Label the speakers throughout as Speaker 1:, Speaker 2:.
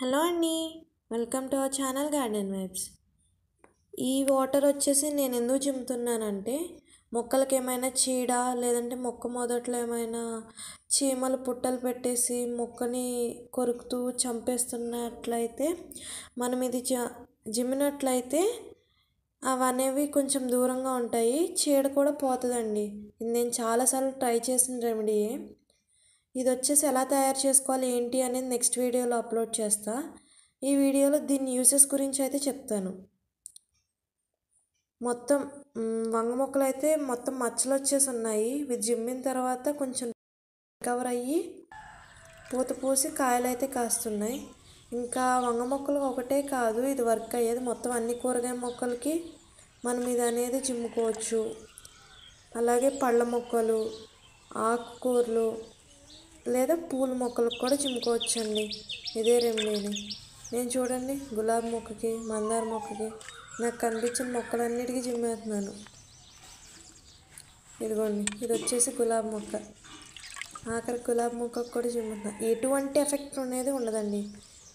Speaker 1: Hello అండి, welcome to our channel garden vibes. ఈ water వచ్చేసి నేను ఎందుకు చిమ్ముతున్నానంటే మొక్కలకి ఏమైనా చీడ లేదంటే మొక్క మొదట్లో ఏమైనా చీమలు పుట్టలు పెట్టేసి మొక్కని కొరుకుతూ చంపేస్తున్నట్లయితే మనం ఇది జిమ్మినట్లయితే అవనేవి కొంచెం దూరంగా ఉంటాయి, చీడ కూడా పోతుందండి. ఇది నేను చాలాసార్లు ట్రై చేసిన రెమెడీయే. ఇది వచ్చేసి ఎలా తయారు చేసుకోవాలి ఏంటి అనేది నెక్స్ట్ వీడియోలో అప్లోడ్ చేస్తా. ఈ వీడియోలో దీని యూసెస్ గురించి అయితే చెప్తాను. మొత్తం వంగ మొక్కలు అయితే మొత్తం మచ్చలు వచ్చేసి ఉన్నాయి. ఇవి జిమ్మిన తర్వాత కొంచెం రికవర్ అయ్యి పూత పూసి కాయలు అయితే కాస్తున్నాయి. ఇంకా వంగ మొక్కలు ఒకటే కాదు ఇది వర్క్ అయ్యేది, మొత్తం అన్ని కూరగాయ మొక్కలకి మనం ఇది అనేది చిమ్ముకోవచ్చు. అలాగే పళ్ళ మొక్కలు, ఆకుకూరలు లేదా పూల మొక్కలకు కూడా చిమ్ముకోవచ్చండి ఇదే రెమెడీని. నేను చూడండి గులాబీ మొక్కకి, మందార మొక్కకి, నాకు కనిపించిన మొక్కలన్నిటికీ చిమ్మేస్తున్నాను. ఇదిగోండి, ఇది వచ్చేసి గులాబీ మొక్క, ఆఖరి గులాబీ మొక్కకు కూడా చిమ్ముతున్నా. ఎటువంటి ఎఫెక్ట్ అనేది ఉండదండి,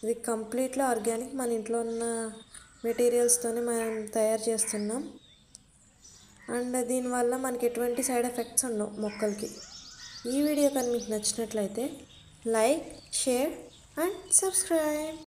Speaker 1: ఇది కంప్లీట్లీ ఆర్గానిక్. మన ఇంట్లో ఉన్న మెటీరియల్స్తోనే మనం తయారు చేస్తున్నాం. అండ్ దీనివల్ల మనకి ఎటువంటి సైడ్ ఎఫెక్ట్స్ ఉండవు మొక్కలకి. ఈ వీడియో కానీ మీకు నచ్చినట్లయితే లైక్, షేర్ అండ్ సబ్స్క్రైబ్.